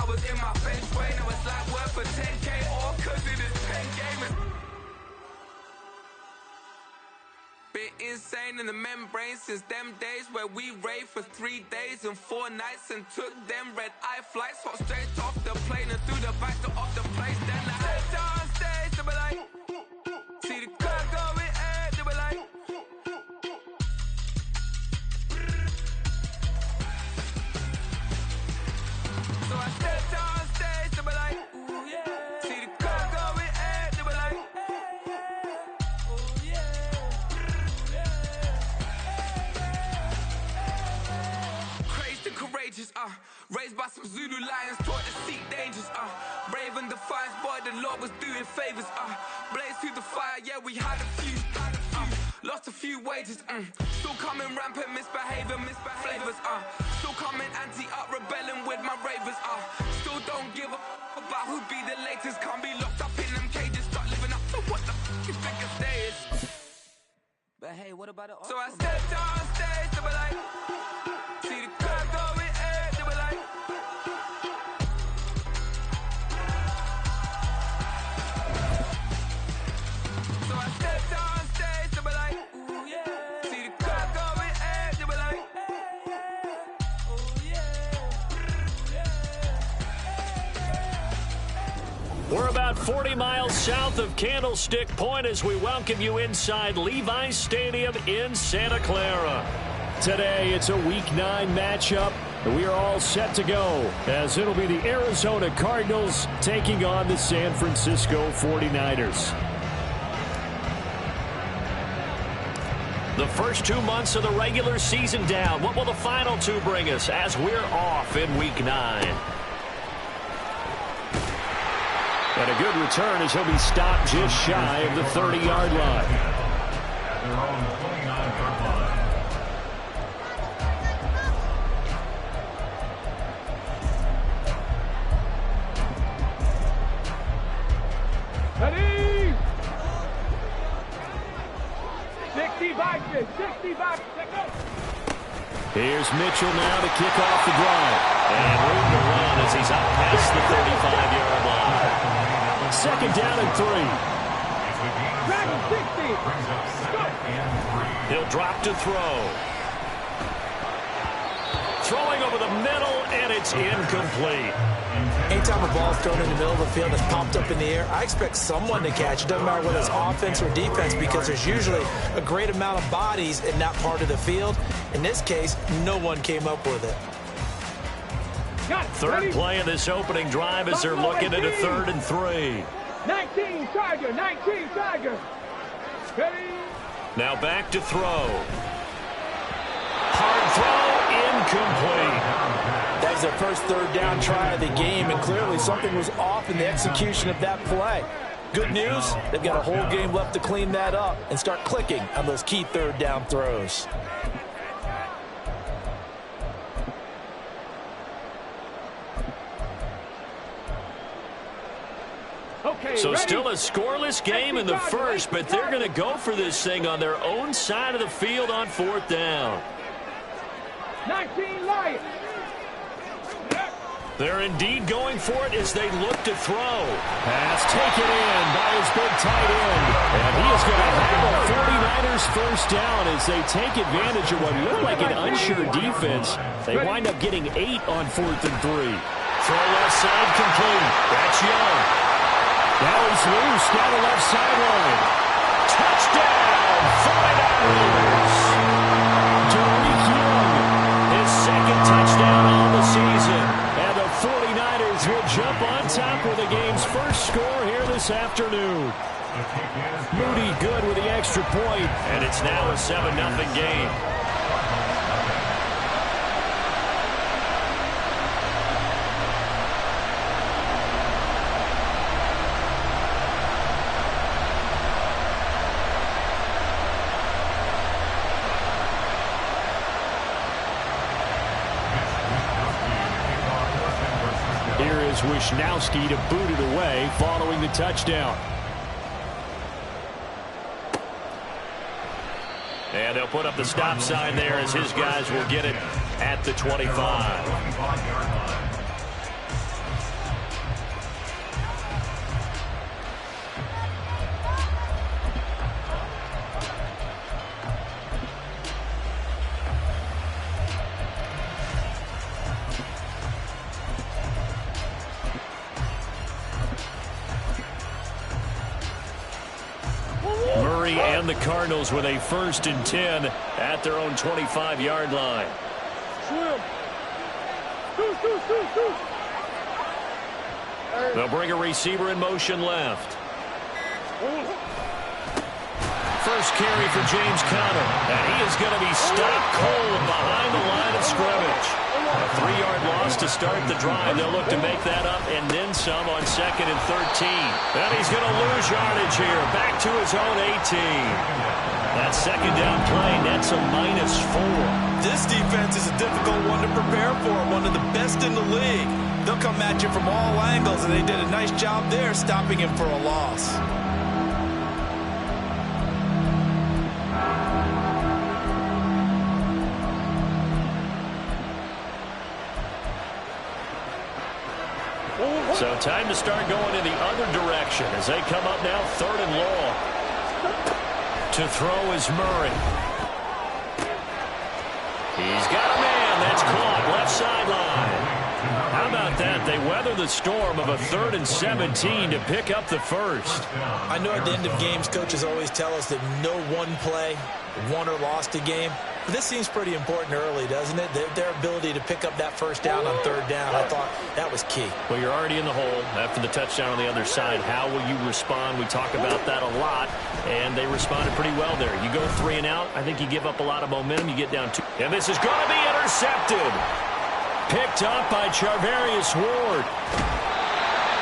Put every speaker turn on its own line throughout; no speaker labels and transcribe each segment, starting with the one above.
I was in my bench way, now it's like work for 10K, all cause it is 10 gamers. Been insane in the membrane since them days where we raved for 3 days and 4 nights and took them red-eye flights, hot straight off the plane and through the back door of the place. Then I stepped on stage, they were like, see the crowd going air, they were like, so I stepped on stage, they were like, ooh yeah, see the crowd going air, they were like, ooh yeah. Courageous, raised by some Zulu lions, taught to seek dangers, brave and defiant, boy, the Lord was doing favors, blaze through the fire, yeah, we had a few, lost a few wages, still coming rampant, misbehaving, flavors, still coming anti-up, rebelling with my ravers, still don't give a about who be the latest, can't be locked up in them cages, start living up to what the you think a day is. But hey, what about it? So I stepped on stage, they were like, see the crowd going air, they were like, so I stepped on stage, they were like, ooh yeah, see the crowd going air, they were like, ooh yeah.
We're about 40 miles south of Candlestick Point as we welcome you inside Levi's Stadium in Santa Clara. Today, it's a Week 9 matchup. We are all set to go as it'll be the Arizona Cardinals taking on the San Francisco 49ers. The first 2 months of the regular season down. What will the final 2 bring us as we're off in Week 9? And a good return as he'll be stopped just shy of the 30-yard line.
They're on the 29-yard line.
Ready? 65, go.
Here's Mitchell now to kick off the drive. And room to run as he's out past the 35-yard line. Second down and 3.
Dragon 60.
He'll drop to throw. Throwing over the middle, and it's incomplete.
Anytime a ball's thrown in the middle of the field that's popped up in the air, I expect someone to catch it. Doesn't matter whether it's offense or defense, because there's usually a great amount of bodies in that part of the field. In this case, no one came up with it.
Third play of this opening drive as they're looking at a 3rd and 3.
19 Tiger. Ready?
Now back to throw. Hard throw, incomplete.
That was their first 3rd down try of the game, and clearly something was off in the execution of that play. Good news, they've got a whole game left to clean that up and start clicking on those key 3rd down throws.
So still a scoreless game in the first, but they're going to go for this thing on their own side of the field on 4th down.
19 Lions.
They're indeed going for it as they look to throw. Pass taken in by his big tight end. And he is going to have a 49ers first down as they take advantage of what looked like an unsure defense. They wind up getting 8 on 4th and 3. Throw left side complete. That's Young. Now he's loose down the left sideline. Touchdown, 49ers. Derek Young, his 2nd touchdown on the season. And the 49ers will jump on top with the game's first score here this afternoon. Moody good with the extra point, and it's now a 7-0 game. Wishnowski to boot it away following the touchdown. And they'll put up the stop sign there as his guys will get it at the 25. Miami and the Cardinals with a 1st and 10 at their own 25-yard line. They'll bring a receiver in motion left. First carry for James Conner, and he is going to be stopped cold behind the line of scrimmage. A 3-yard loss to start the drive. They'll look to make that up and then some on 2nd and 13. And he's going to lose yardage here, back to his own 18. That 2nd down play nets a -4.
This defense is a difficult one to prepare for, one of the best in the league. They'll come at you from all angles, and they did a nice job there stopping him for a loss.
So time to start going in the other direction as they come up now 3rd and long. To throw is Murray. He's got a man. That's caught left sideline. How about that? They weather the storm of a 3rd and 17 to pick up the first.
I know at the end of games, coaches always tell us that no one play won or lost a game. But this seems pretty important early, doesn't it? Their ability to pick up that first down on 3rd down, I thought that was key.
Well, you're already in the hole after the touchdown on the other side. How will you respond? We talk about that a lot, and they responded pretty well there. You go 3 and out, I think you give up a lot of momentum. You get down 2. And this is going to be intercepted. Picked up by Charvarius Ward.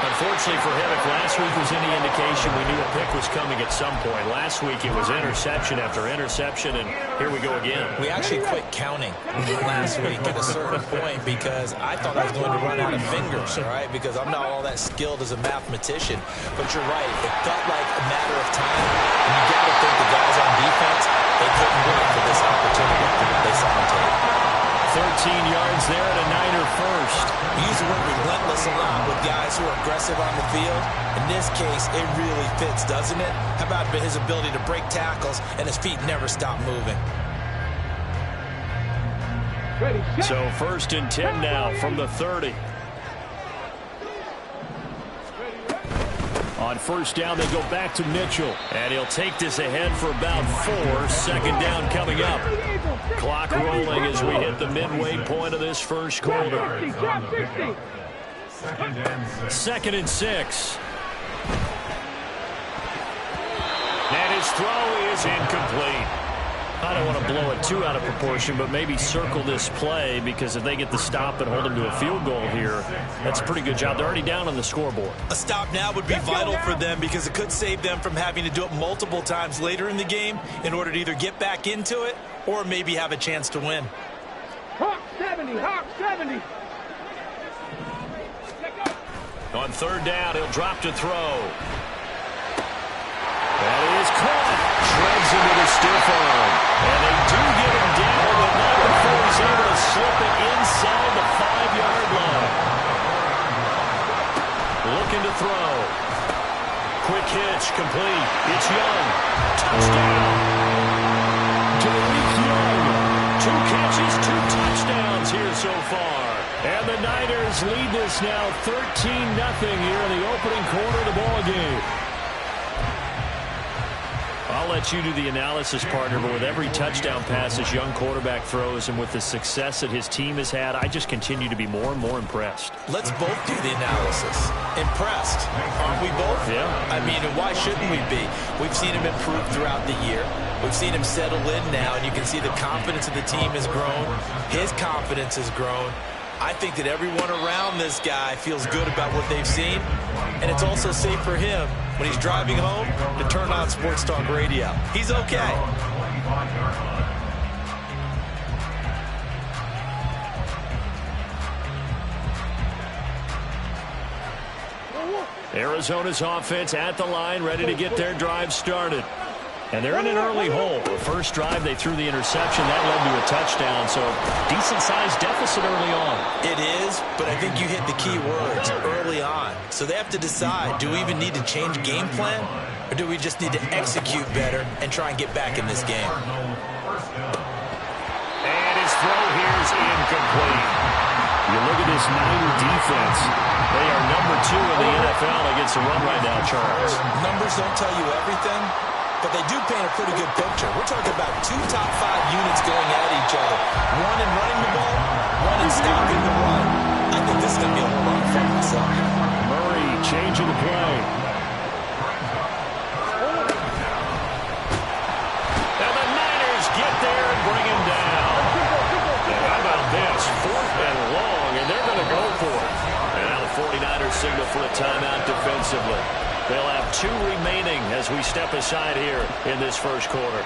Unfortunately for him, if last week was any indication, we knew a pick was coming at some point. Last week it was interception after interception, and here we go again.
We actually quit counting last week at a certain point because I thought I was going to run out of fingers, all right, because I'm not all that skilled as a mathematician. But you're right. It felt like a matter of time, and you got to think the guys on defense, they couldn't wait for this opportunity after what they saw on tape.
13 yards there and a Niner first.
We use the word relentless a lot with guys who are aggressive on the field. In this case, it really fits, doesn't it? How about his ability to break tackles and his feet never stop moving?
So 1st and 10 now from the 30. On 1st down, they go back to Mitchell. And he'll take this ahead for about 4. 2nd down coming up. Clock rolling as we hit the midway point of this first quarter. 2nd and 6. And his throw is incomplete. I don't want to blow it too out of proportion, but maybe circle this play because if they get the stop and hold them to a field goal here, that's a pretty good job. They're already down on the scoreboard.
A stop now would be vital for them because it could save them from having to do it multiple times later in the game in order to either get back into it or maybe have a chance to win.
Hawk 70, Hawk 70.
On 3rd down, he'll drop to throw. That is caught. Shreds into the stiff arm. And they do get him down, but not before he's able to slip it inside the 5-yard line. Looking to throw. Quick hitch, complete. It's Young. Touchdown. Derek Young. 2 catches, 2 touchdowns here so far. And the Niners lead this now 13-0 here in the opening quarter of the ballgame. I'll let you do the analysis, partner, but with every touchdown pass this young quarterback throws and with the success that his team has had, I just continue to be more and more impressed.
Let's both do the analysis. Impressed. Aren't we both?
Yeah.
I mean, and why shouldn't we be? We've seen him improve throughout the year. We've seen him settle in now, and you can see the confidence of the team has grown. His confidence has grown. I think that everyone around this guy feels good about what they've seen, and it's also safe for him when he's driving home to turn on Sports Talk Radio. He's okay.
Arizona's offense at the line, ready to get their drive started. And they're in an early hole. The first drive, they threw the interception. That led to a touchdown, so decent-sized deficit early on.
It is, but I think you hit the key words, early on. So they have to decide, do we even need to change game plan, or do we just need to execute better and try and get back in this game?
And his throw here is incomplete. You look at this Niner defense. They are number 2 in the NFL against the run right now, Charles.
Numbers don't tell you everything, but they do paint a pretty good picture. We're talking about 2 top 5 units going at each other. One in running the ball, one in stopping the run. I think this is going to be a whole lot of fun myself.
Murray changing the play. And the Niners get there and bring him down. And how about this? 4th and long, and they're going to go for it. And now the 49ers signal for a timeout defensively. They'll have 2 remaining as we step aside here in this first quarter.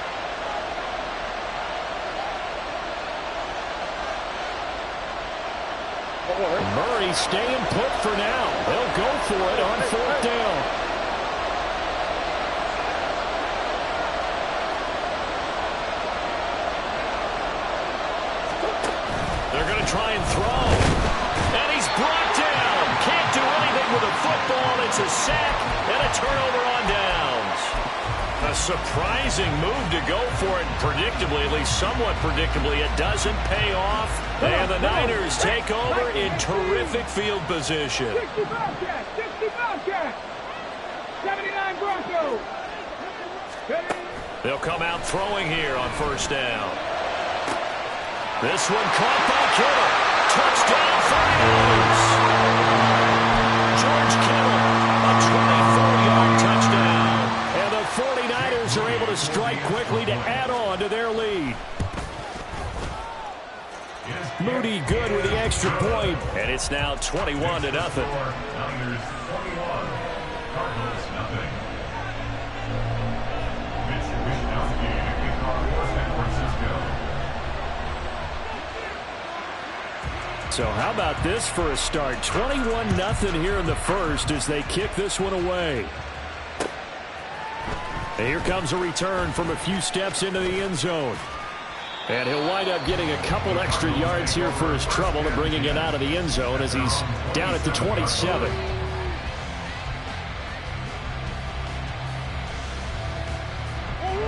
Murray staying put for now. They'll go for it on 4th down. They're going to try and throw. And he's brought down. Can't do anything with a football. It's a sack and a turnover on downs. A surprising move to go for it. Predictably, at least somewhat predictably, it doesn't pay off. And the Niners take over in terrific field position.
60 Bobcats, 60 Bobcats, 79 Broncos.
They'll come out throwing here on 1st down. This one caught by Kittle. Touchdown 49ers. George Kittle, a 24-yard touchdown. And the 49ers are able to strike quickly to add on to their lead. Moody good with the extra point, and it's now 21-0.
Niners 21, Cardinals nothing. Mitch Wishnowsky to kick off for San Francisco.
So how about this for a start? 21-0 here in the first as they kick this one away. And here comes a return from a few steps into the end zone. And he'll wind up getting a couple extra yards here for his trouble and bringing it out of the end zone as he's down at the 27.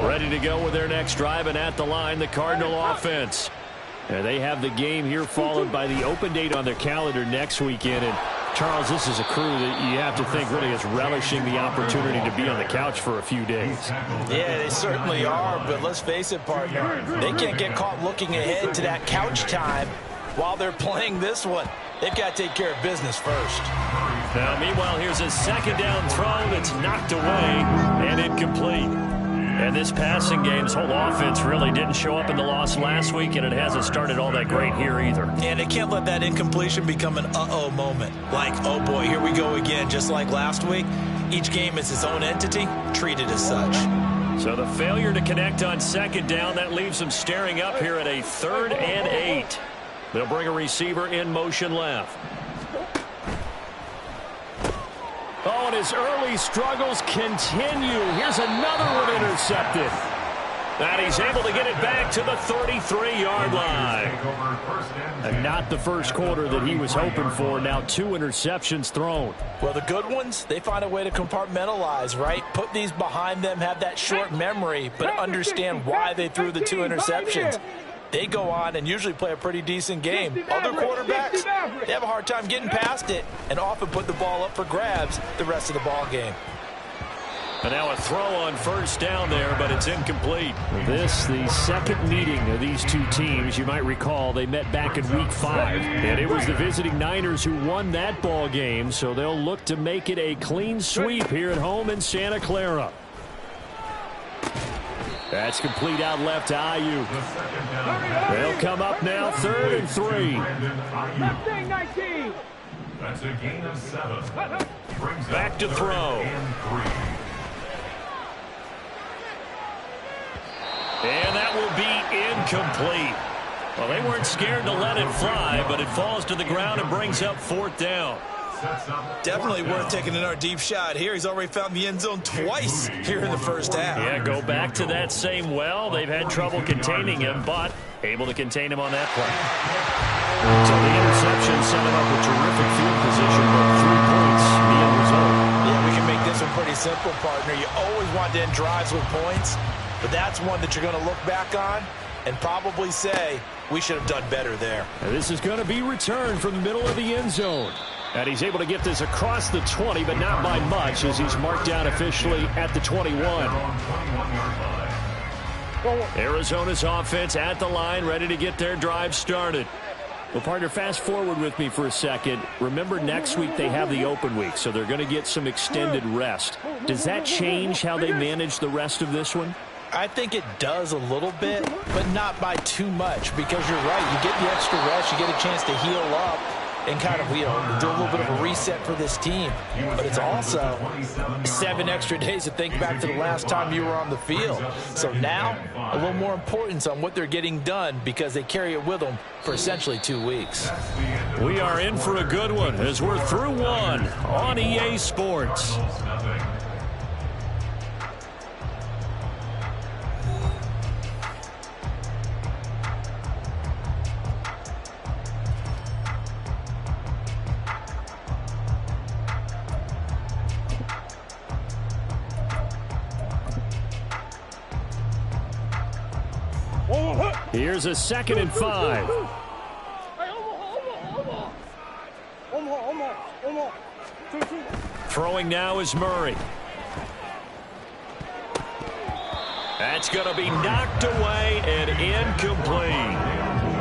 Ready to go with their next drive, and at the line, the Cardinal offense. And they have the game here followed by the open date on their calendar next weekend. And Charles, this is a crew that you have to think really is relishing the opportunity to be on the couch for a few days.
Yeah, they certainly are, but let's face it, partner. They can't get caught looking ahead to that couch time while they're playing this one. They've got to take care of business first.
Now, meanwhile, here's a 2nd down throw that's knocked away and incomplete. And this passing game, this whole offense really didn't show up in the loss last week, and it hasn't started all that great here either.
And they can't let that incompletion become an uh-oh moment. Like, oh boy, here we go again, just like last week. Each game is its own entity, treated as such.
So the failure to connect on 2nd down, that leaves them staring up here at a 3rd and 8. They'll bring a receiver in motion left. Oh, and his early struggles continue. Here's another one intercepted. And he's able to get it back to the 33-yard line. And not the first quarter that he was hoping for. Now 2 interceptions thrown.
Well, the good ones, they find a way to compartmentalize, right? Put these behind them, have that short memory, but understand why they threw the 2 interceptions. They go on and usually play a pretty decent game. Other quarterbacks, they have a hard time getting past it and often put the ball up for grabs the rest of the ball game.
And now a throw on 1st down there, but it's incomplete. This, the second meeting of these two teams. You might recall they met back in Week 5. And it was the visiting Niners who won that ball game, so they'll look to make it a clean sweep here at home in Santa Clara. That's complete out left to Aiyuk. They'll come up now 3rd and 3.
That's a gain of 7.
Back to throw. And that will be incomplete. Well, they weren't scared to let it fly, but it falls to the ground and brings up 4th down.
Definitely worth taking another deep shot here. He's already found the end zone twice here in the first half.
Yeah, go back to that same well. They've had trouble containing him, but able to contain him on that play. So the interception set him up with terrific field position, but 3 points, the end result.
Yeah, we can make this one pretty simple, partner. You always want to end drives with points, but that's one that you're going to look back on and probably say, we should have done better there.
And this is going to be returned from the middle of the end zone. And he's able to get this across the 20, but not by much, as he's marked down officially at the 21. Arizona's offense at the line, ready to get their drive started. Well, partner, fast forward with me for a second. Remember, next week they have the open week, so they're going to get some extended rest. Does that change how they manage the rest of this one?
I think it does a little bit, but not by too much, because you're right. You get the extra rest, you get a chance to heal up and kind of, do a little bit of a reset for this team. But it's also 7 extra days to think back to the last time you were on the field. So now, a little more importance on what they're getting done, because they carry it with them for essentially 2 weeks.
We are in for a good one as we're through one on EA Sports. Here's a 2nd and 5. Throwing now is Murray. That's going to be knocked away and incomplete.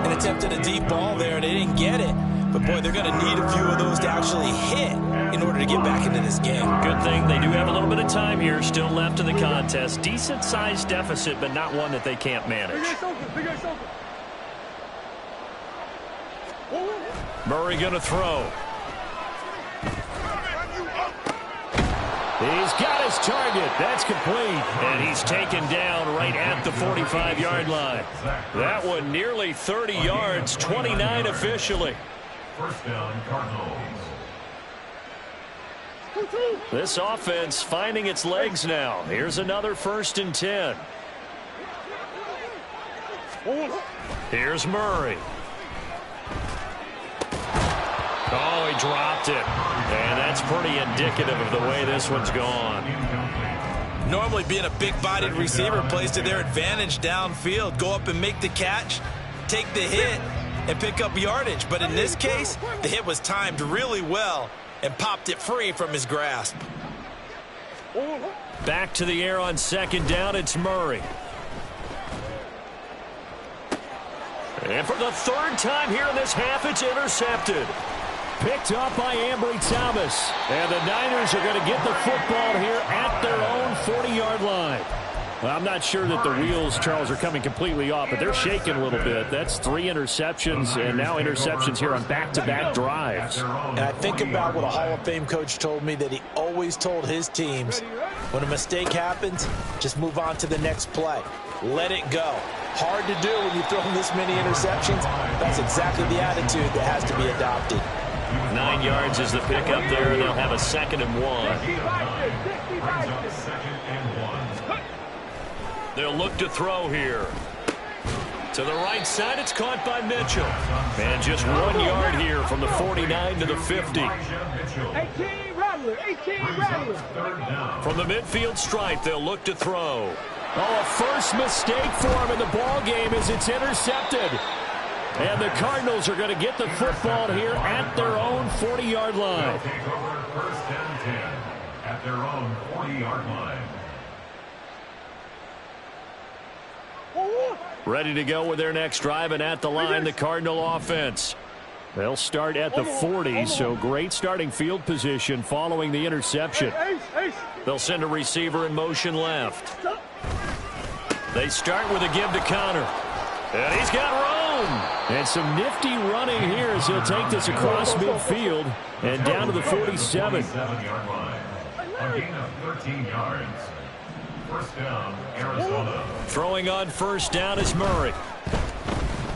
An attempt at a deep ball there, and they didn't get it. But, boy, they're going to need a few of those to actually hit in order to get back into this game.
Good thing they do have a little bit of time here still left in the contest. Decent-sized deficit, but not one that they can't manage. Murray going to throw. He's got his target. That's complete. And he's taken down right at the 45-yard line. That one nearly 30 yards, 29 officially.
First down, Cardinals.
This offense finding its legs now. Here's another 1st and 10. Here's Murray. Oh, he dropped it. And that's pretty indicative of the way this one's gone.
Normally being a big-bodied receiver plays to their advantage downfield. Go up and make the catch, take the hit, and pick up yardage. But in this case, the hit was timed really well and popped it free from his grasp.
Back to the air on 2nd down, it's Murray. And for the 3rd time here in this half, it's intercepted. Picked up by Ambry Thomas. And the Niners are going to get the football here at their own 40-yard line. Well, I'm not sure that the wheels, Charles, are coming completely off, but they're shaking a little bit. That's 3 interceptions, and now interceptions here on back-to-back drives.
And I think about what a Hall of Fame coach told me, that he always told his teams, when a mistake happens, just move on to the next play. Let it go. Hard to do when you throw this many interceptions. That's exactly the attitude that has to be adopted.
9 yards is the pickup there, and they'll have a 2nd and 1. They'll look to throw here. To the right side, it's caught by Mitchell. And just 1 yard here from the 49 to the 50.
18 Rattler, 18 Rattler.
From the midfield stripe, they'll look to throw. Oh, a first mistake for him in the ball game as it's intercepted. And the Cardinals are going to get the football here at their own 40-yard line.
They'll take over 1st and 10 at their own 40-yard line.
Ready to go with their next drive, and at the line, the Cardinal offense. They'll start at the 40, so great starting field position following the interception. They'll send a receiver in motion left. They start with a give to Connor. And he's got room. And some nifty running here as he'll take this across midfield and down to the 47.
47-yard line. A gain of 13 yards. First down, Arizona.
Throwing on 1st down is Murray.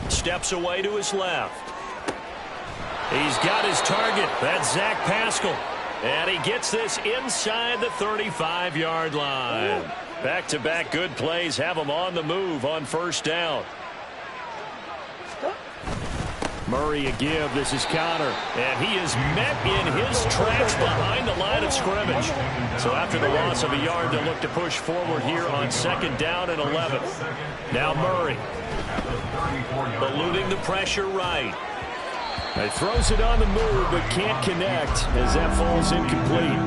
Steps away to his left. He's got his target. That's Zach Pascal. And he gets this inside the 35-yard line. Back-to-back good plays have him on the move on 1st down. Murray a give. This is Connor. And he is met in his tracks behind the line of scrimmage. So after the loss of a yard, they'll look to push forward here on 2nd down and 11. Now Murray. Eluding the pressure right. He throws it on the move, but can't connect as that falls incomplete.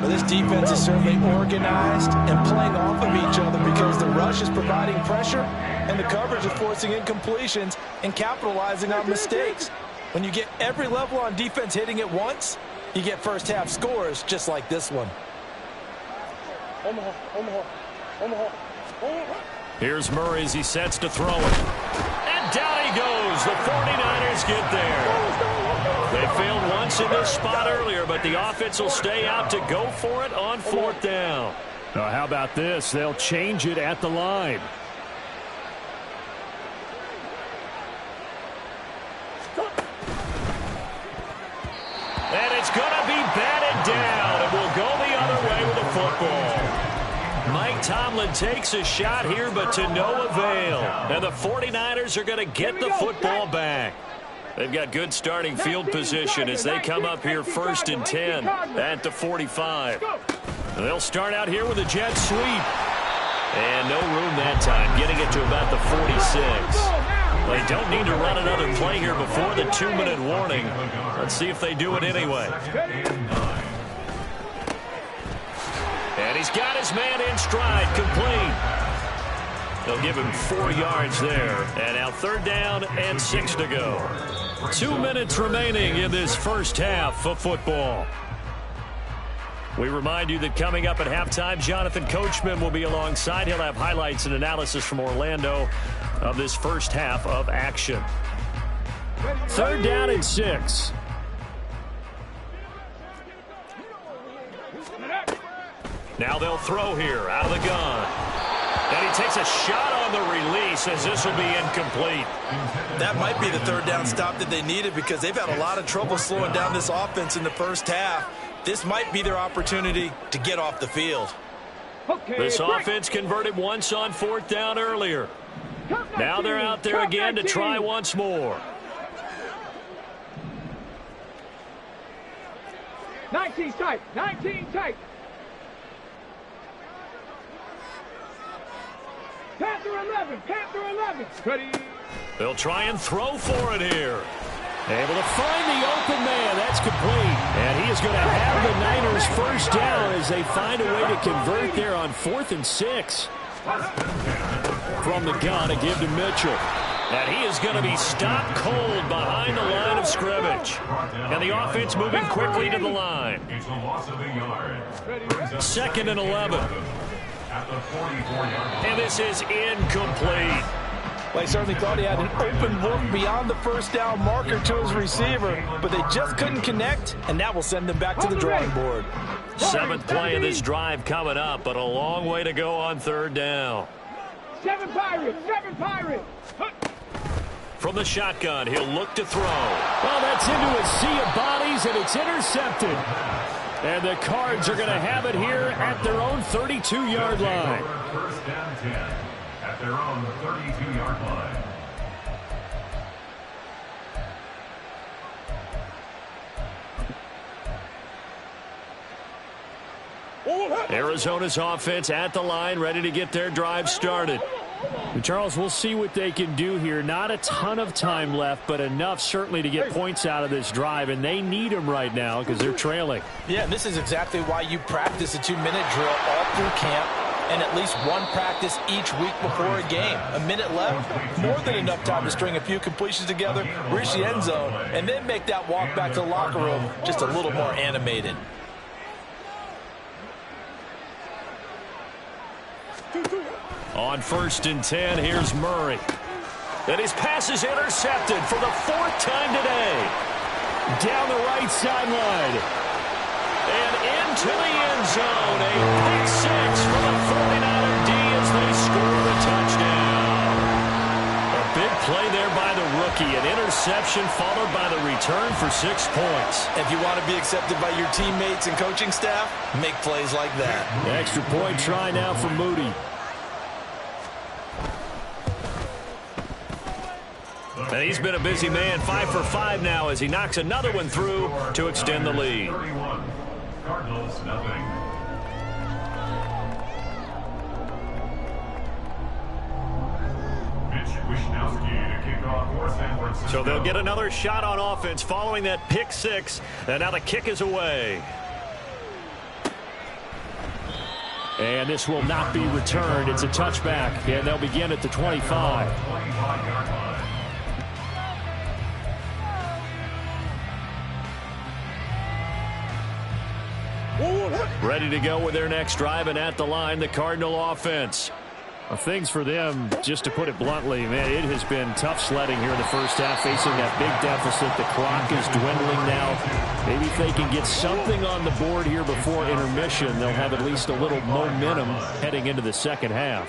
Well, this defense is certainly organized and playing off of each other because the rush is providing pressure and the coverage is forcing incompletions and capitalizing on mistakes. When you get every level on defense hitting at once, you get first half scores just like this one.
Here's Murray as he sets to throw it. And down he goes. The 49ers get there. They failed once in this spot earlier, but the offense will stay out to go for it on fourth down. How about this? They'll change it at the line. And it's going to be batted down, and we'll go the other way with the football. Mike Tomlin takes a shot here, but to no avail. And the 49ers are going to get the football back. They've got good starting field position as they come up here 1st and 10 at the 45. They'll start out here with a jet sweep. And no room that time, getting it to about the 46. They don't need to run another play here before the 2-minute warning. Let's see if they do it anyway. And he's got his man in stride, complete. They'll give him 4 yards there. And now 3rd down and 6 to go. 2 minutes remaining in this first half of football. We remind you that coming up at halftime, Jonathan Coachman will be alongside. He'll have highlights and analysis from Orlando of this first half of action. 3rd down and 6. Now they'll throw here out of the gun. And he takes a shot on the release as this will be incomplete.
That might be the 3rd down stop that they needed because they've had a lot of trouble slowing down this offense in the first half. This might be their opportunity to get off the field.
This offense converted once on 4th down earlier. Now they're out there again to try once more.
19 tight, 19 tight. Panther 11, Panther 11. Ready.
They'll try and throw for it here. Able to find the open man. That's complete. And he is going to have the Niners first down as they find a way to convert there on 4th and 6. From the gun, a give to Mitchell. And he is going to be stopped cold behind the line of scrimmage. And the offense moving quickly to the line.
It's a loss of a yard.
2nd and 11.
At the 44-yard line.
And this is incomplete.
Well, he certainly thought he had an open look beyond the first down marker to his receiver, but they just couldn't connect, and that will send them back to the drawing board.
7th play of this drive coming up, but a long way to go on 3rd down.
7 Pirates, 7 Pirates.
From the shotgun, he'll look to throw. Well, that's into a sea of bodies, and it's intercepted. And the Cards are going to have it here at their own 32-yard line.
1st down 10 at their own 32-yard line.
Arizona's offense at the line, ready to get their drive started. And Charles, we'll see what they can do here. Not a ton of time left, but enough certainly to get points out of this drive, and they need them right now because they're trailing.
Yeah, and this is exactly why you practice a 2-minute drill all through camp and at least one practice each week before a game. A minute left, more than enough time to string a few completions together, reach the end zone, and then make that walk back to the locker room just a little more animated.
On 1st and 10, here's Murray. And his pass is intercepted for the 4th time today. Down the right sideline. And into the end zone. A pick 6 for the 49er D as they score the touchdown. A big play there by the rookie. An interception followed by the return for 6 points.
If you want to be accepted by your teammates and coaching staff, make plays like that.
Extra point try now for Moody. And he's been a busy man, 5 for 5 now as he knocks another one through to extend the lead.
31. Cardinals, nothing. Mitch Wishnowsky to kick off for San Francisco.
So they'll get another shot on offense following that pick six. And now the kick is away. And this will not be returned. It's a touchback. And they'll begin at the 25.
25-yard line.
Ready to go with their next drive, and at the line, the Cardinal offense. Well, things for them, just to put it bluntly, man, it has been tough sledding here in the first half, facing that big deficit. The clock is dwindling now. Maybe if they can get something on the board here before intermission, they'll have at least a little momentum heading into the second half.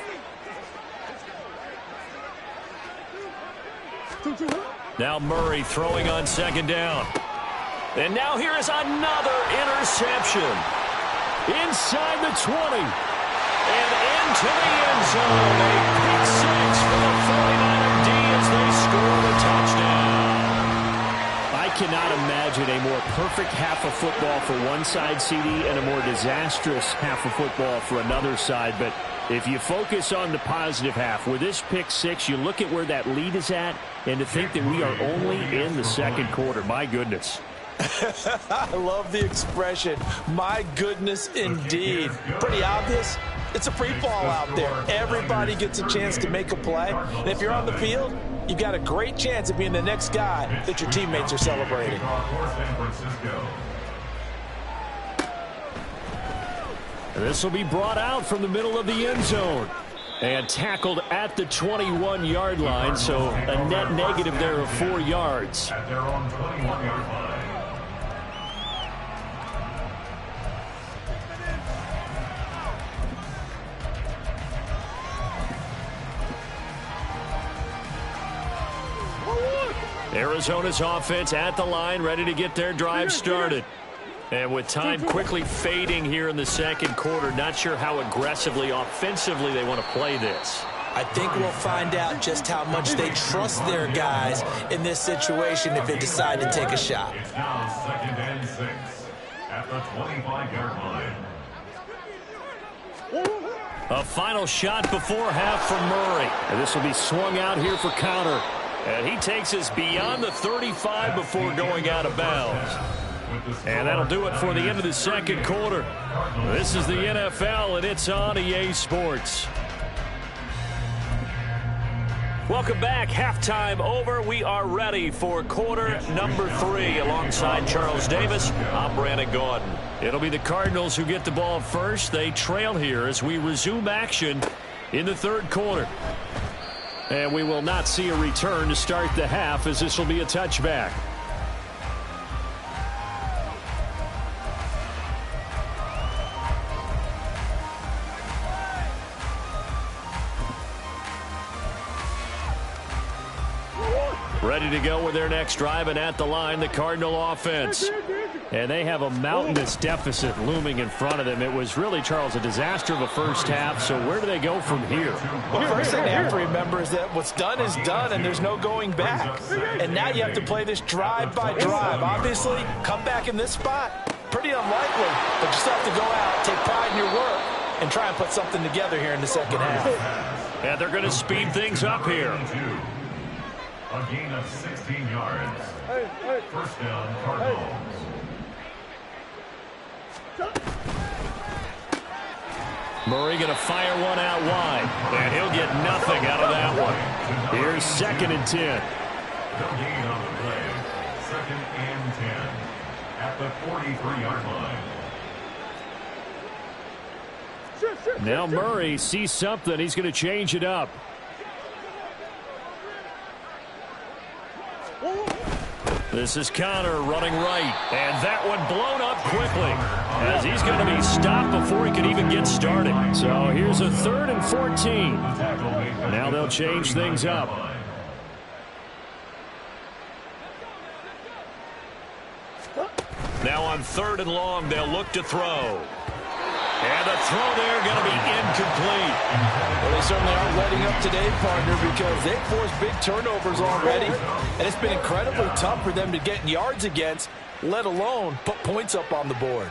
Now Murray throwing on second down. And now here is another interception. Inside the 20. And into the end zone. A pick six for the 49er D as they score the touchdown. I cannot imagine a more perfect half of football for one side, CD, and a more disastrous half of football for another side. But if you focus on the positive half, with this pick six, you look at where that lead is at, and to think that we are only in the second quarter. My goodness.
I love the expression, my goodness indeed. Pretty obvious. It's a free fall out there. Everybody gets a chance to make a play. And if you're on the field, you've got a great chance of being the next guy that your teammates are celebrating.
And this will be brought out from the middle of the end zone. And tackled at the 21-yard line, so a net negative there of 4 yards.
At their own 21-yard line.
Arizona's offense at the line, ready to get their drive started. And with time quickly fading here in the second quarter, not sure how aggressively, offensively they want to play this.
I think we'll find out just how much they trust their guys in this situation if they decide to take a shot.
It's now 2nd and 6 at the 25-yard line.
A final shot before half from Murray. And this will be swung out here for counter. And he takes us beyond the 35 before going out of bounds. And that'll do it for the end of the second quarter. This is the NFL, and it's on EA Sports. Welcome back. Halftime over. We are ready for quarter number 3. Alongside Charles Davis, I'm Brandon Gaudin. It'll be the Cardinals who get the ball first. They trail here as we resume action in the third quarter. And we will not see a return to start the half, as this will be a touchback. Ready to go with their next drive, and at the line, the Cardinal offense. And they have a mountainous deficit looming in front of them. It was really, Charles, a disaster of a first half. So where do they go from here?
Well, first thing they have to remember is that what's done is done, and there's no going back. And now you have to play this drive by drive. Obviously, come back in this spot, pretty unlikely. But you still have to go out, take pride in your work, and try and put something together here in the second half.
And they're going to speed things up here.
A gain of 16 yards. First down, Cardinals.
Murray going to fire one out wide, and he'll get nothing out of that one. Here's 2nd and 10.
No gain on the play. 2nd and 10 at the 43-yard line.
Now Murray sees something. He's going to change it up. This is Connor running right, and that one blown up quickly as he's going to be stopped before he can even get started. So here's a 3rd and 14. Now they'll change things up. Now on 3rd and long, they'll look to throw. And the throw there going to be incomplete.
Well, they certainly aren't letting up today, partner, because they've forced big turnovers already. And it's been incredibly tough for them to get yards against, let alone put points up on the board.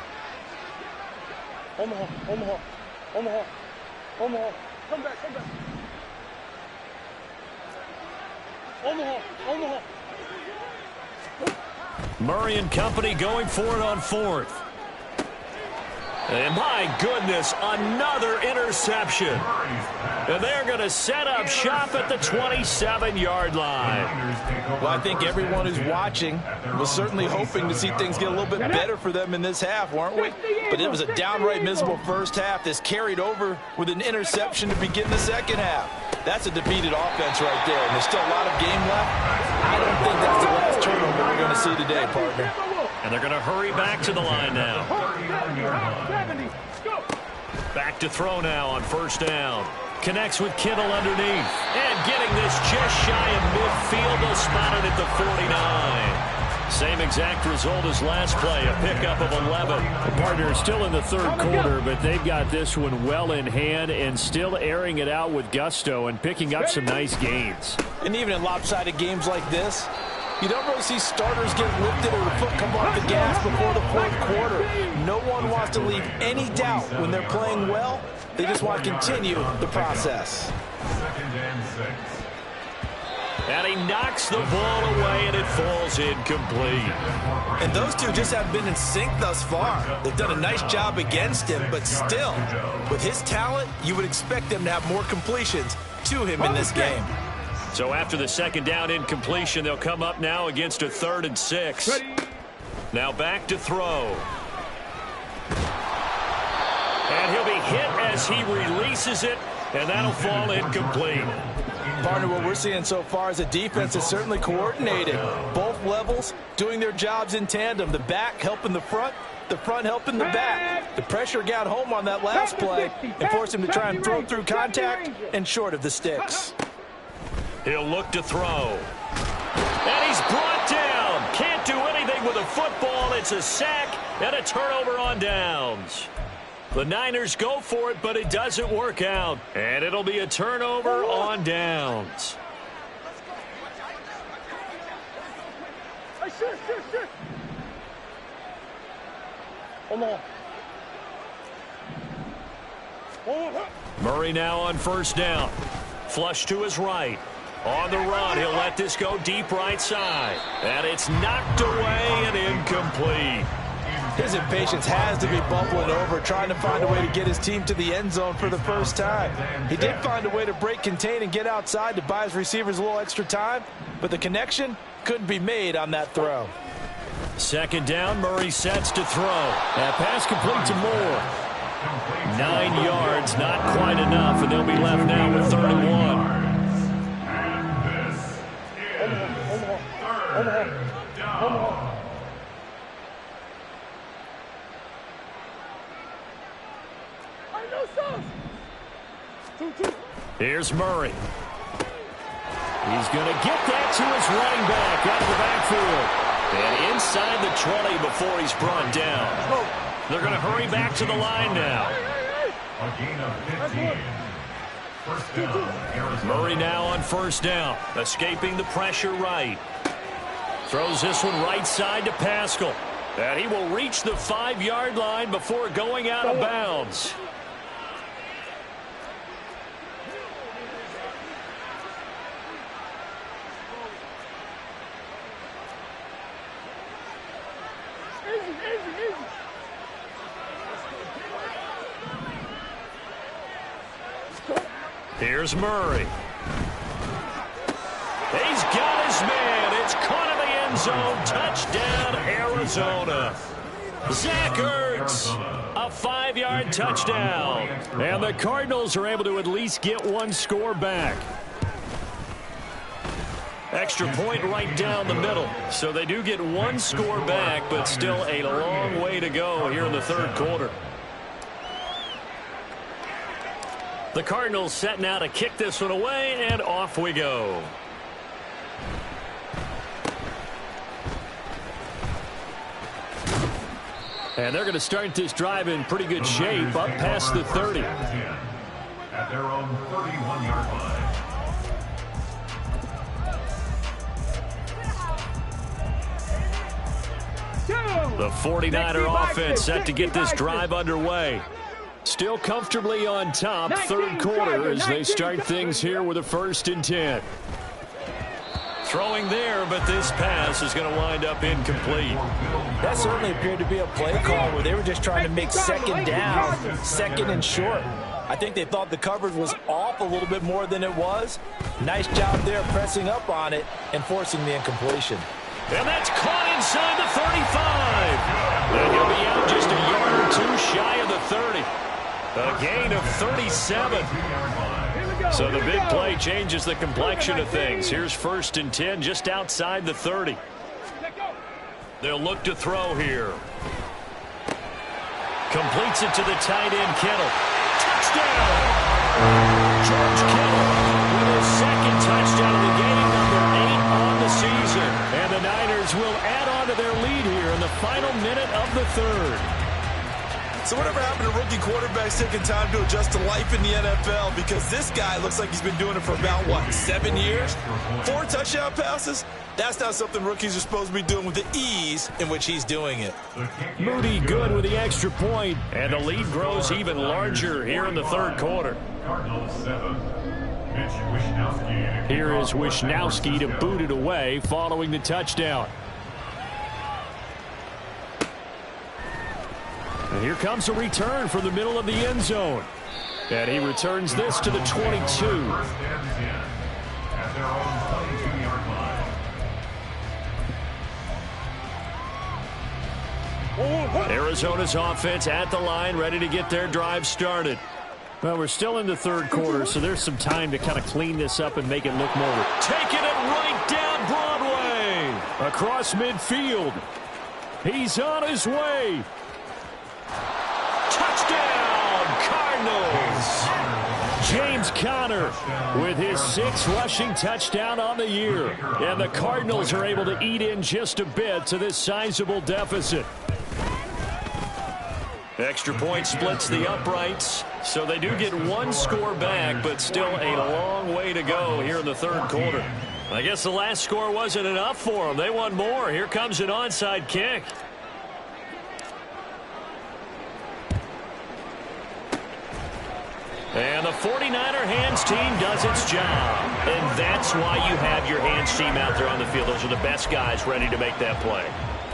Omaha, Omaha, Omaha, Omaha. Come back, come back. Omaha.
Murray and company going for it on fourth. And my goodness, another interception. And they're going to set up shop at the 27-yard line.
Well, I think everyone who's watching was certainly hoping to see things get a little bit better for them in this half, weren't we? But it was a downright miserable first half. This carried over with an interception to begin the second half. That's a defeated offense right there, and there's still a lot of game left. I don't think that's the last turnover we're going to see today, partner.
And they're going to hurry back to the line now. Back to throw now on first down. Connects with Kittle underneath. And getting this just shy of midfield. They'll spot it at the 49. Same exact result as last play, a pickup of 11. The partner is still in the third quarter, but they've got this one well in hand and still airing it out with gusto and picking up some nice gains.
And even in lopsided games like this, you don't really see starters get lifted or the foot come off the gas before the fourth quarter. No one wants to leave any doubt when they're playing well. They just want to continue the process.
2nd and 6.
And he knocks the ball away, and it falls incomplete.
And those two just haven't been in sync thus far. They've done a nice job against him, but still, with his talent, you would expect them to have more completions to him in this game.
So after the second down incompletion, they'll come up now against a 3rd and 6. Now back to throw. And he'll be hit as he releases it, and that'll fall incomplete.
Partner, what we're seeing so far is a defense is certainly coordinated. Both levels doing their jobs in tandem. The back helping the front helping the back. The pressure got home on that last play and forced him to try and throw through contact and short of the sticks.
He'll look to throw. And he's brought down. Can't do anything with a football. It's a sack and a turnover on downs. The Niners go for it, but it doesn't work out. And it'll be a turnover on downs. Murray now on first down. Flush to his right. On the run, he'll let this go deep right side. And it's knocked away and incomplete.
His impatience has to be bubbling over, trying to find a way to get his team to the end zone for the first time. He did find a way to break contain and get outside to buy his receivers a little extra time, but the connection couldn't be made on that throw.
Second down, Murray sets to throw. That pass complete to Moore. 9 yards, not quite enough, and they'll be left now with 3rd and 1.
Omaha.
Here's Murray. He's going to get that to his running back out of the backfield. And inside the 20 before he's brought down. They're going to hurry back to the line now.
A gain of 15. First down, Arizona.
Murray now on first down. Escaping the pressure right. Throws this one right side to Pascal. And he will reach the 5-yard line before going out of bounds. Here's Murray. He's got his man. It's caught in the end zone. Touchdown, Arizona. Zach Ertz, a 5-yard touchdown. And the Cardinals are able to at least get one score back. Extra point right down the middle. So they do get one score back, but still a long way to go here in the third quarter. The Cardinals set now to kick this one away, and off we go. And they're going to start this drive in pretty good shape, up past the 30.
At their own 31-yard line.
The 49er offense set to get this drive underway. Still comfortably on top, third quarter, as they start things here with a 1st and 10. Throwing there, but this pass is going to wind up incomplete.
That certainly appeared to be a play call where they were just trying to make second down, second and short. I think they thought the coverage was off a little bit more than it was. Nice job there pressing up on it and forcing the incompletion.
And that's caught inside the 35. And he'll be out just a yard or two shy of the 30. A gain of 37. So the big play changes the complexion of things. Here's 1st and 10 just outside the 30. They'll look to throw here. Completes it to the tight end, Kittle. Touchdown! George Kittle with his second touchdown of the game, number 8 on the season. And the Niners will add on to their lead here in the final minute of the 3rd.
So whatever happened to rookie quarterbacks taking time to adjust to life in the NFL? Because this guy looks like he's been doing it for about, 7 years? 4 touchdown passes? That's not something rookies are supposed to be doing with the ease in which he's doing it.
Moody good with the extra point, and the lead grows even larger here in the 3rd quarter. Here is Wishnowsky to boot it away following the touchdown. And here comes a return from the middle of the end zone. And he returns this to the 22. Arizona's offense at the line, ready to get their drive started. Well, we're still in the 3rd quarter, so there's some time to kind of clean this up and make it look more. Taking it right down Broadway. Across midfield. He's on his way. Touchdown, Cardinals! James Conner with his 6th rushing touchdown on the year. And the Cardinals are able to eat in just a bit to this sizable deficit. Extra point splits the uprights, so they do get 1 score back, but still a long way to go here in the 3rd quarter. I guess the last score wasn't enough for them. They want more. Here comes an onside kick. And the 49er hands team does its job. And that's why you have your hands team out there on the field. Those are the best guys ready to make that play.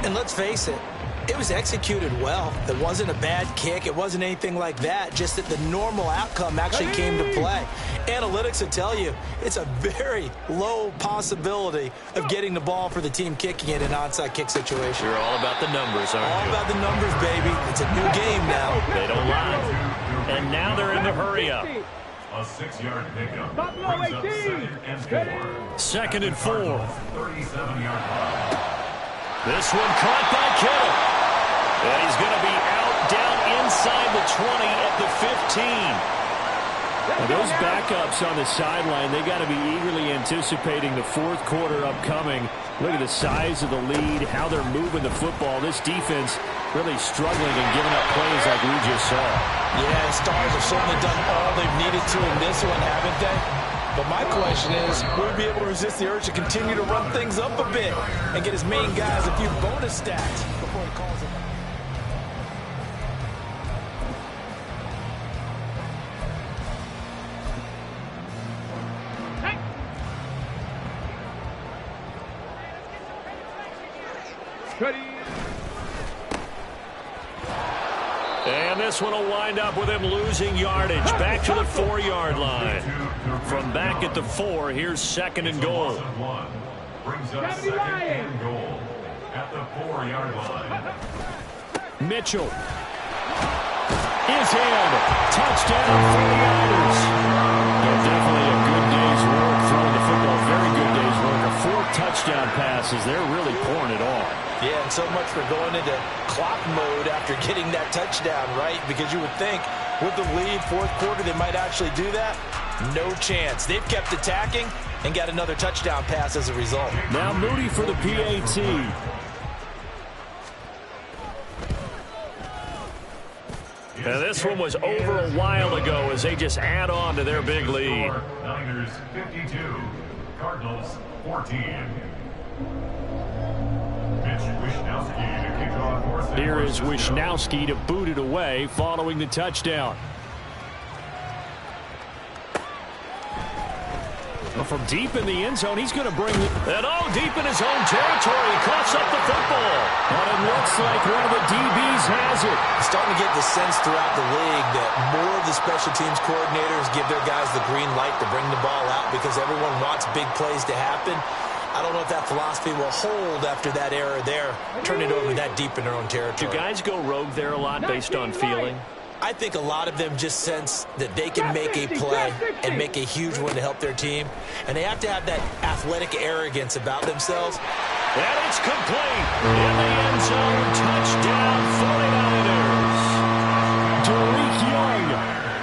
And let's face it, it was executed well. It wasn't a bad kick. It wasn't anything like that. Just that the normal outcome actually came to play. Analytics will tell you it's a very low possibility of getting the ball for the team kicking it in an onside kick situation.
You're all about the numbers, aren't you?
All about the numbers, baby. It's a new game now.
They don't lie. And now they're in the hurry-up.
A 6-yard pickup brings up 2nd and 4.
2nd and 4.
37-yard line.
This one caught by Kittle. And he's going to be out down inside the 20 at the 15. Now those backups on the sideline, they got to be eagerly anticipating the 4th quarter upcoming. Look at the size of the lead, how they're moving the football. This defense really struggling and giving up plays like we just saw.
Yeah, Stars have certainly done all they've needed to in this one, haven't they? But my question is, will we be able to resist the urge to continue to run things up a bit and get his main guys a few bonus stats before he calls them out?
And this one will wind up with him losing yardage. Back to the 4-yard line. From back at the 4, here's 2nd and goal.
Brings up 2nd and goal at the 4-yard line.
Mitchell is in. Touchdown for the Niners. Yeah, definitely a good day's work throwing the football. Very good day's work. 4 touchdown passes. They're really pouring it on.
Yeah, and so much for going into clock mode after getting that touchdown, right? Because you would think with the lead, 4th quarter, they might actually do that. No chance. They've kept attacking and got another touchdown pass as a result.
Now Moody for the PAT. And this one was over a while ago as they just add on to their big lead.
Niners 52, Cardinals 14.
Here is Wishnowsky to boot it away following the touchdown. Well, from deep in the end zone, he's going to bring it all deep in his own territory. He coughs up the football. And it looks like one of the DBs has it.
Starting to get the sense throughout the league that more of the special teams coordinators give their guys the green light to bring the ball out because everyone wants big plays to happen. I don't know if that philosophy will hold after that error there, turn it over that deep in their own territory.
Do guys go rogue there a lot based on feeling?
I think a lot of them just sense that they can make a play and make a huge one to help their team, and they have to have that athletic arrogance about themselves.
And it's complete. In the end zone, touchdown 49ers. Tariq Young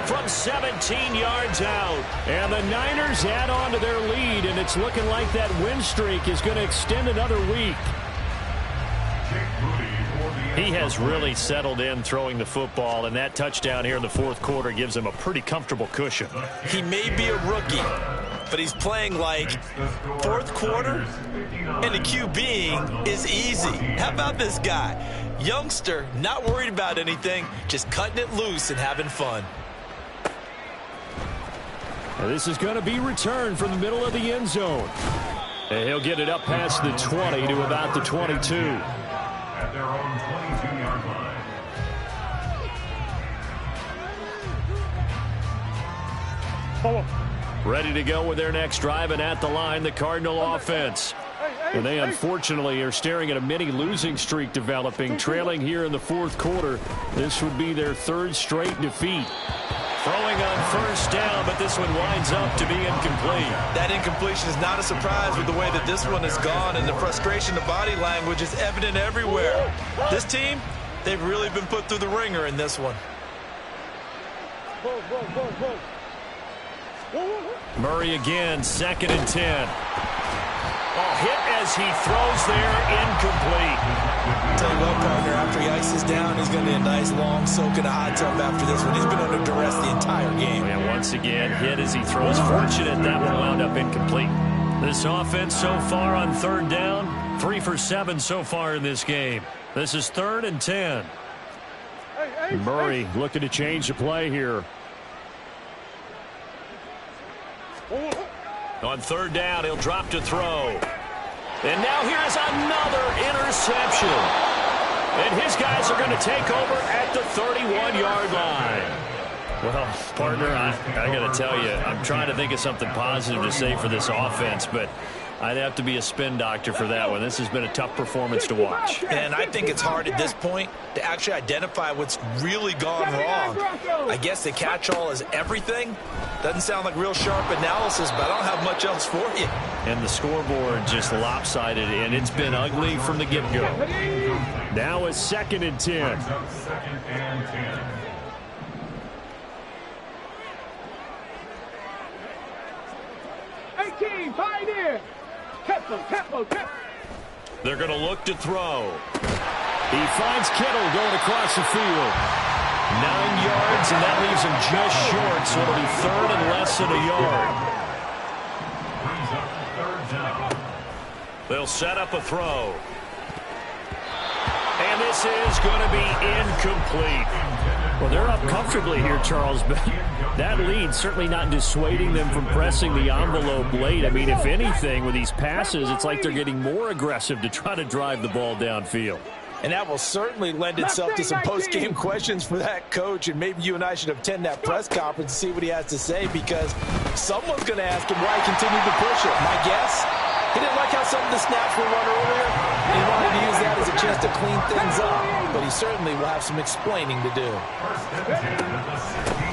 from 17 yards out. And the Niners add on to their lead, and it's looking like that win streak is going to extend another week. He has really settled in throwing the football, and that touchdown here in the fourth quarter gives him a pretty comfortable cushion.
He may be a rookie, but he's playing like fourth quarter, and the QBing is easy. How about this guy? Youngster, not worried about anything, just cutting it loose and having fun.
Now this is going to be returned from the middle of the end zone. And he'll get it up past the 20 to about the 22.
At their own 22-yard line.
Ready to go with their next drive, and at the line, the Cardinal offense. And they unfortunately are staring at a mini losing streak developing, trailing here in the fourth quarter. This would be their third straight defeat. Throwing on first down, but this one winds up to be incomplete.
That incompletion is not a surprise with the way that this one has gone, and the frustration, the body language is evident everywhere. This team, they've really been put through the ringer in this one.
Murray again, 2nd and 10. Oh, hit as he throws there, incomplete.
Tell you what, partner, after he ices down, he's going to be a nice long soak in a hot tub after this one. He's been under duress the entire game.
And once again, hit as he throws. Fortunate that one wound up incomplete. This offense so far on third down, 3 for 7 so far in this game. This is 3rd and 10. Murray looking to change the play here. On third down, he'll drop to throw. And now here's another interception. And his guys are going to take over at the 31-yard line. Well, partner, I got to tell you, I'm trying to think of something positive to say for this offense, but I'd have to be a spin doctor for that one. This has been a tough performance to watch.
And I think it's hard at this point to actually identify what's really gone wrong. I guess the catch-all is everything. Doesn't sound like real sharp analysis, but I don't have much else for you.
And the scoreboard just lopsided, and it's been ugly from the get-go. Now it's 2nd and 10.
2nd and 10.
They're going to look to throw. He finds Kittle going across the field. 9 yards, and that leaves him just short, so it'll be 3rd and less than a yard.
Brings up 3rd down.
They'll set up a throw. And this is going to be incomplete. Well, they're up comfortably here, Charles, but that lead certainly not dissuading them from pressing the envelope late. I mean, if anything, with these passes, it's like they're getting more aggressive to try to drive the ball downfield.
And that will certainly lend itself to some post-game questions for that coach, and maybe you and I should attend that press conference and see what he has to say, because someone's going to ask him why he continued to push it. My guess, he didn't like how some of the snaps were run earlier. He wanted to use that as a chance to clean things up, but he certainly will have some explaining to do.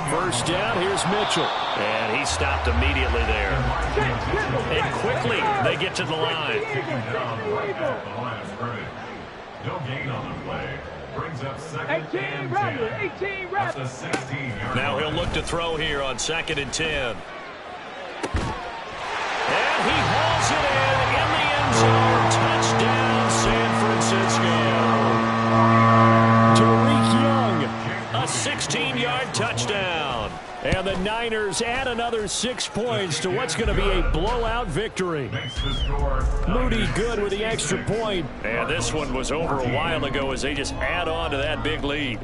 First down, here's Mitchell. And he stopped immediately there. And quickly, they get to the line.
No gain on the play. Brings up 2nd and 10. At the 16-yard
Now he'll look to throw here on 2nd and 10. And he hauls it in the end zone. Touchdown, San Francisco. Tariq Young, a 16-yard touchdown. And the Niners add another 6 points to what's going to be a blowout victory. Moody good with the extra point. And this one was over a while ago as they just add on to that big lead.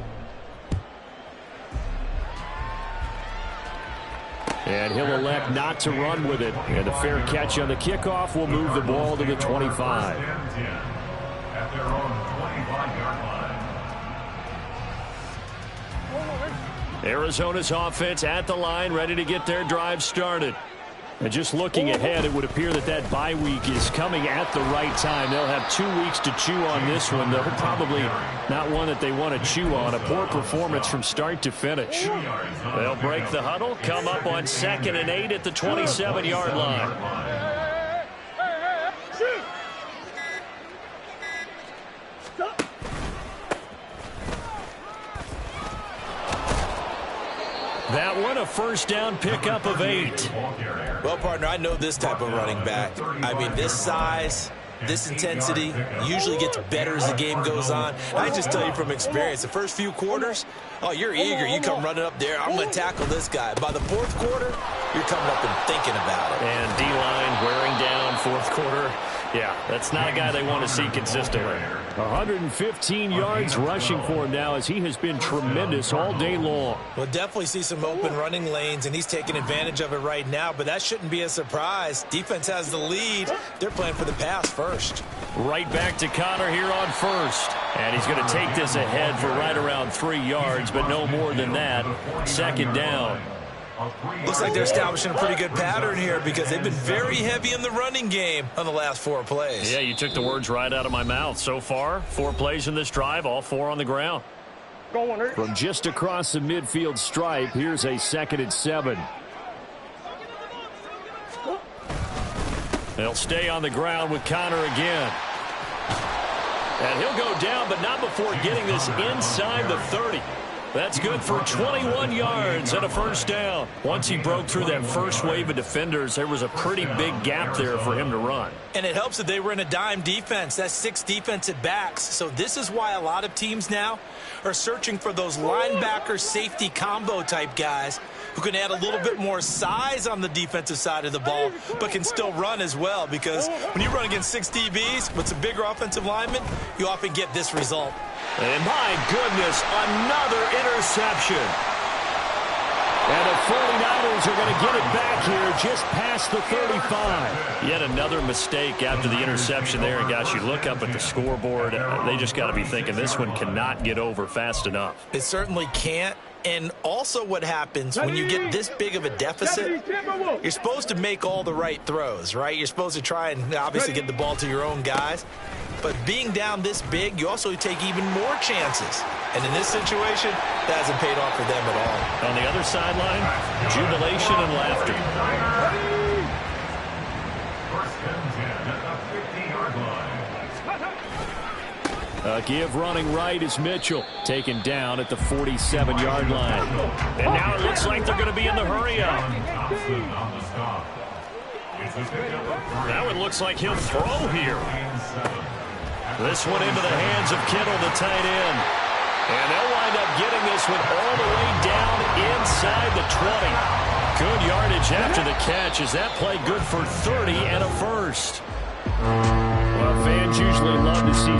And he'll elect not to run with it. And a fair catch on the kickoff will move the ball to the 25.
At their own 25-yard line.
Arizona's offense at the line, ready to get their drive started. And just looking ahead, it would appear that that bye week is coming at the right time. They'll have 2 weeks to chew on this one, though probably not one that they want to chew on. A poor performance from start to finish. They'll break the huddle, come up on 2nd and 8 at the 27-yard line. That one, a first down pickup of 8.
Well, partner, I know this type of running back. I mean, this size, this intensity usually gets better as the game goes on. I just tell you from experience, the first few quarters, oh, you're eager. You come running up there, I'm going to tackle this guy. By the 4th quarter, you're coming up and thinking about it.
And D-line wearing down 4th quarter. Yeah, that's not a guy they want to see consistently. 115 yards rushing for him now as he has been tremendous all day long.
We'll definitely see some open running lanes, and he's taking advantage of it right now, but that shouldn't be a surprise. Defense has the lead. They're playing for the pass first.
Right back to Connor here on 1st. And he's going to take this ahead for right around 3 yards, but no more than that. 2nd down.
Looks like they're establishing a pretty good pattern here because they've been very heavy in the running game on the last 4 plays.
Yeah, you took the words right out of my mouth. So far, 4 plays in this drive, all 4 on the ground. From just across the midfield stripe, here's a 2nd and 7. They'll stay on the ground with Connor again. And he'll go down, but not before getting this inside the 30. That's good for 21 yards and a first down. Once he broke through that first wave of defenders, there was a pretty big gap there for him to run.
And it helps that they were in a dime defense. That's 6 defensive backs. So this is why a lot of teams now are searching for those linebacker safety combo type guys who can add a little bit more size on the defensive side of the ball, but can still run as well, because when you run against 6 DBs with some bigger offensive linemen, you often get this result.
And my goodness, another interception. And the 49ers are going to get it back here just past the 35. Yet another mistake after the interception there. And, gosh, you look up at the scoreboard, they just got to be thinking this one cannot get over fast enough.
It certainly can't. And also what happens when you get this big of a deficit, you're supposed to make all the right throws, right? You're supposed to try and obviously get the ball to your own guys. But being down this big, you also take even more chances. And in this situation, that hasn't paid off for them at all.
On the other sideline, jubilation and laughter.
First and 10 at the 50-yard line.
Give running right is Mitchell, taken down at the 47-yard line. And now it looks like they're going to be in the hurry-up. Now it looks like he'll throw here. This one into the hands of Kittle, the tight end. And they'll wind up getting this one all the way down inside the 20. Good yardage after the catch. Is that play good for 30 and a first? Well, fans usually love to see